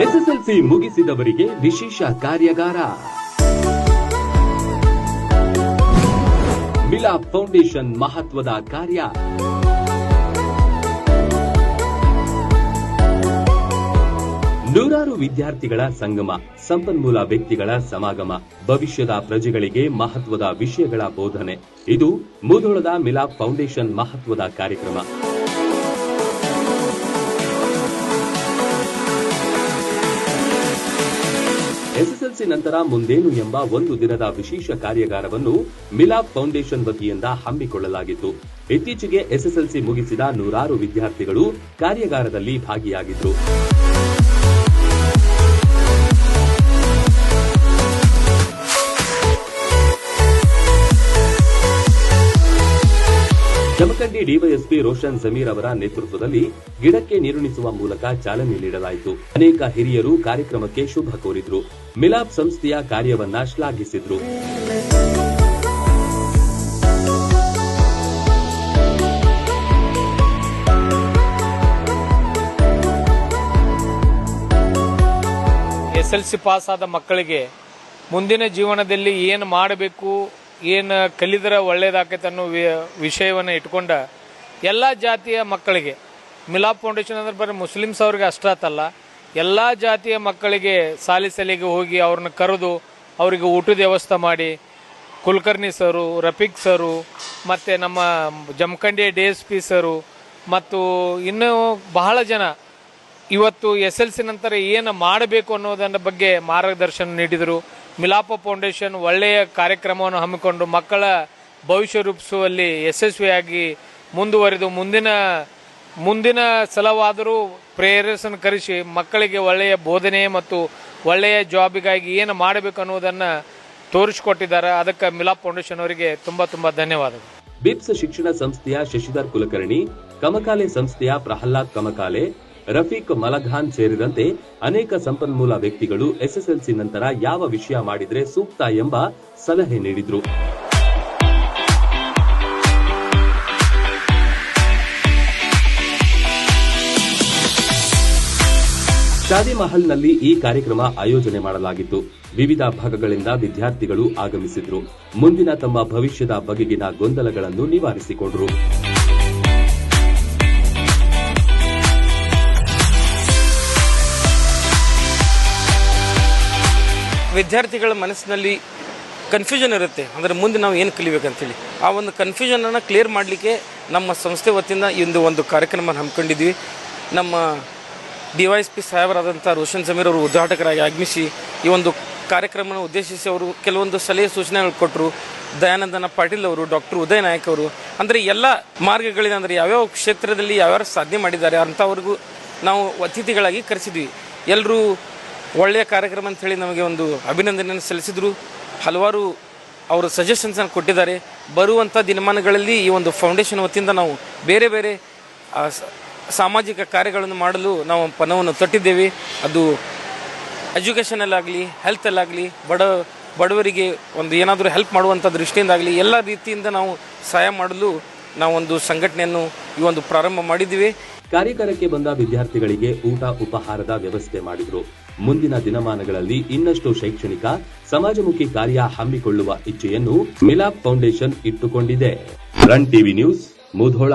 SSLC ಮುಗಿಸಿದವರಿಗೆ ವಿಶೇಷ ಕಾರ್ಯಾಗಾರ. Milap foundation ಮಹತ್ವದ ಕಾರ್ಯ. ನೂರಾರು ವಿದ್ಯಾರ್ಥಿಗಳ ಸಂಗಮ, ಸಂಪನ್ಮೂಲ ವ್ಯಕ್ತಿಗಳ ಸಮಾಗಮ, ಭವಿಷ್ಯದ ಪ್ರಜೆಗಳಿಗೆ ಮಹತ್ವದ ವಿಷಯಗಳ ಬೋಧನೆ. ಇದು ಮುಧೋಳದ ಮಿಲಾಪ್ ಫೌಂಡೇಶನ್ ಮಹತ್ವದ ಕಾರ್ಯಕ್ರಮ. ಎಸ್ಎಸ್ಎಲ್ಸಿ ನಂತರ ಮುಂದೇನು ಎಂಬ ಒಂದು ದಿನದ ವಿಶೇಷ ಕಾರ್ಯಾಗಾರವನ್ನು ಮಿಲಾಪ್ ಫೌಂಡೇಶನ್ ವತಿಯಿಂದ ಹಮ್ಮಿಕೊಳ್ಳಲಾಗಿತ್ತು. ಇತ್ತೀಚೆಗೆ ಎಸ್ಎಸ್ಎಲ್ಸಿ ಮುಗಿಸಿದ ನೂರಾರು ವಿದ್ಯಾರ್ಥಿಗಳು ಕಾರ್ಯಾಗಾರದಲ್ಲಿ ಭಾಗಿಯಾಗಿದ್ದರು. ಜಮಖಂಡಿ ಡಿವೈಎಸ್ಪಿ ರೋಷನ್ ಜಮೀರ್ ಅವರ ನೇತೃತ್ವದಲ್ಲಿ ಗಿಡಕ್ಕೆ ನೀರುಣಿಸುವ ಮೂಲಕ ಚಾಲನೆ ನೀಡಲಾಯಿತು. ಅನೇಕ ಹಿರಿಯರು ಕಾರ್ಯಕ್ರಮಕ್ಕೆ ಶುಭ ಕೋರಿದ್ರು. ಮಿಲಾಪ್ ಸಂಸ್ಥೆಯ ಕಾರ್ಯವನ್ನ ಶ್ಲಾಘಿಸಿದ್ರು. ಎಸ್ಎಲ್ಸಿ ಪಾಸ್ ಆದ ಮಕ್ಕಳಿಗೆ ಮುಂದಿನ ಜೀವನದಲ್ಲಿ ಏನು ಮಾಡಬೇಕು, ಏನು ಕಲಿದ್ರೆ ಒಳ್ಳೇದಾಕೈತೆ ಅನ್ನೋ ವಿಷಯವನ್ನು ಇಟ್ಕೊಂಡ ಎಲ್ಲ ಜಾತಿಯ ಮಕ್ಕಳಿಗೆ ಮಿಲಾಪ್ ಫೌಂಡೇಶನ್ ಅಂದ್ರೆ ಬರೀ ಮುಸ್ಲಿಮ್ಸ್ ಅವ್ರಿಗೆ ಅಷ್ಟೇ ಆತಲ್ಲ, ಎಲ್ಲ ಜಾತಿಯ ಮಕ್ಕಳಿಗೆ ಸಾಲಿಗೆ ಹೋಗಿ ಅವ್ರನ್ನ ಕರೆದು ಅವರಿಗೆ ಊಟದ ವ್ಯವಸ್ಥೆ ಮಾಡಿ ಕುಲಕರ್ಣಿ ಸರು, ರಫೀಕ್ ಸರು, ಮತ್ತು ನಮ್ಮ ಜಮಖಂಡಿ DSP ಸರು ಮತ್ತು ಇನ್ನೂ ಬಹಳ ಜನ ಇವತ್ತು SLC ನಂತರ ಏನು ಮಾಡಬೇಕು ಅನ್ನೋದನ್ನ ಬಗ್ಗೆ ಮಾರ್ಗದರ್ಶನ ನೀಡಿದರು. ಮಿಲಾಪ್ ಫೌಂಡೇಶನ್ ಒಳ್ಳೆಯ ಕಾರ್ಯಕ್ರಮವನ್ನು ಹಮ್ಮಿಕೊಂಡು ಮಕ್ಕಳ ಭವಿಷ್ಯ ರೂಪಿಸುವಲ್ಲಿ ಯಶಸ್ವಿಯಾಗಿ ಮುಂದುವರಿದು ಮುಂದಿನ ಸಲವಾದರೂ ಪ್ರೇರೇಷನ್ ಕರೆಸಿ ಮಕ್ಕಳಿಗೆ ಒಳ್ಳೆಯ ಬೋಧನೆ ಮತ್ತು ಒಳ್ಳೆಯ ಜಾಬಿಗಾಗಿ ಏನು ಮಾಡಬೇಕು ಅನ್ನೋದನ್ನು ತೋರಿಸಿಕೊಟ್ಟಿದ್ದಾರೆ. ಅದಕ್ಕೆ ಮಿಲಾಪ್ ಫೌಂಡೇಶನ್ ಅವರಿಗೆ ತುಂಬಾ ಧನ್ಯವಾದಗಳು. ಬಿಪ್ಸ್ ಶಿಕ್ಷಣ ಸಂಸ್ಥೆಯ ಶಶಿಧರ್ ಕುಲಕರ್ಣಿ, ಕಮಕಾಲೆ ಸಂಸ್ಥೆಯ ಪ್ರಹ್ಲಾದ್ ಕಮಕಾಲೆ, ರಫೀಕ್ ಮಲಘಾನ್ ಸೇರಿದಂತೆ ಅನೇಕ ಸಂಪನ್ಮೂಲ ವ್ಯಕ್ತಿಗಳು ಎಸ್ಎಸ್ಎಲ್ಸಿ ನಂತರ ಯಾವ ವಿಷಯ ಮಾಡಿದ್ರೆ ಸೂಕ್ತ ಎಂಬ ಸಲಹೆ ನೀಡಿದ್ರು. ಶಾದಿ ಮಹಲ್ನಲ್ಲಿ ಈ ಕಾರ್ಯಕ್ರಮ ಆಯೋಜನೆ ಮಾಡಲಾಗಿತ್ತು. ವಿವಿಧ ಭಾಗಗಳಿಂದ ವಿದ್ಯಾರ್ಥಿಗಳು ಆಗಮಿಸಿದ್ರು. ಮುಂದಿನ ತಮ್ಮ ಭವಿಷ್ಯದ ಬಗೆಗಿನ ಗೊಂದಲಗಳನ್ನು ನಿವಾರಿಸಿಕೊಂಡರು. ವಿದ್ಯಾರ್ಥಿಗಳ ಮನಸ್ಸಿನಲ್ಲಿ ಕನ್ಫ್ಯೂಷನ್ ಇರುತ್ತೆ, ಅಂದರೆ ಮುಂದೆ ನಾವು ಏನು ಕಲಿಬೇಕಂತೇಳಿ. ಆ ಒಂದು ಕನ್ಫ್ಯೂಷನನ್ನು ಕ್ಲಿಯರ್ ಮಾಡಲಿಕ್ಕೆ ನಮ್ಮ ಸಂಸ್ಥೆ ವತಿಯಿಂದ ಇಂದು ಒಂದು ಕಾರ್ಯಕ್ರಮ ಹಮ್ಮಿಕೊಂಡಿದ್ವಿ. ನಮ್ಮ DYSP ಸಾಹೇಬರಾದಂಥ ರೋಷನ್ ಜಮೀರ್ ಅವರು ಉದ್ಘಾಟಕರಾಗಿ ಆಗಮಿಸಿ ಈ ಒಂದು ಕಾರ್ಯಕ್ರಮವನ್ನು ಉದ್ದೇಶಿಸಿ ಅವರು ಕೆಲವೊಂದು ಸಲಹೆ ಸೂಚನೆಗಳು ಕೊಟ್ಟರು. ದಯಾನಂದನ ಪಾಟೀಲ್ ಅವರು, ಡಾಕ್ಟರ್ ಉದಯ ನಾಯಕ್ ಅವರು, ಅಂದರೆ ಎಲ್ಲ ಮಾರ್ಗಗಳಿಂದ ಅಂದರೆ ಯಾವ್ಯಾವ ಕ್ಷೇತ್ರದಲ್ಲಿ ಯಾವ್ಯಾವ ಸಾಧನೆ ಮಾಡಿದ್ದಾರೆ ಅಂಥವ್ರಿಗೂ ನಾವು ಅತಿಥಿಗಳಾಗಿ ಕರೆಸಿದ್ವಿ. ಎಲ್ಲರೂ ಒಳ್ಳೆಯ ಕಾರ್ಯಕ್ರಮ ಅಂಥೇಳಿ ನಮಗೆ ಒಂದು ಅಭಿನಂದನೆಯನ್ನು ಸಲ್ಲಿಸಿದರು. ಹಲವಾರು ಅವರು ಸಜೆಷನ್ಸನ್ನು ಕೊಟ್ಟಿದ್ದಾರೆ. ಬರುವಂಥ ದಿನಮಾನಗಳಲ್ಲಿ ಈ ಒಂದು ಫೌಂಡೇಶನ್ ವತಿಯಿಂದ ನಾವು ಬೇರೆ ಬೇರೆ ಸಾಮಾಜಿಕ ಕಾರ್ಯಗಳನ್ನು ಮಾಡಲು ನಾವು ಪಣವನ್ನು ತೊಟ್ಟಿದ್ದೇವೆ. ಅದು ಎಜುಕೇಷನಲ್ಲಾಗಲಿ, ಹೆಲ್ತಲ್ಲಾಗಲಿ, ಬಡವರಿಗೆ ಒಂದು ಏನಾದರೂ ಹೆಲ್ಪ್ ಮಾಡುವಂಥ ದೃಷ್ಟಿಯಿಂದಾಗಲಿ ಎಲ್ಲ ರೀತಿಯಿಂದ ನಾವು ಸಹಾಯ ಮಾಡಲು ನಾವೊಂದು ಸಂಘಟನೆಯನ್ನು ಈ ಒಂದು ಪ್ರಾರಂಭ ಮಾಡಿದ್ದೀವಿ. ಕಾರ್ಯಾಗಾರಕ್ಕೆ ಬಂದ ವಿದ್ಯಾರ್ಥಿಗಳಿಗೆ ಊಟ ಉಪಹಾರದ ವ್ಯವಸ್ಥೆ ಮಾಡಿದ್ರು. ಮುಂದಿನ ದಿನಮಾನಗಳಲ್ಲಿ ಇನ್ನಷ್ಟು ಶೈಕ್ಷಣಿಕ, ಸಮಾಜಮುಖಿ ಕಾರ್ಯ ಹಮ್ಮಿಕೊಳ್ಳುವ ಇಚ್ಛೆಯನ್ನು ಮಿಲಾಪ್ ಫೌಂಡೇಶನ್ ಇಟ್ಟುಕೊಂಡಿದೆ. Run TV news, Mudhol.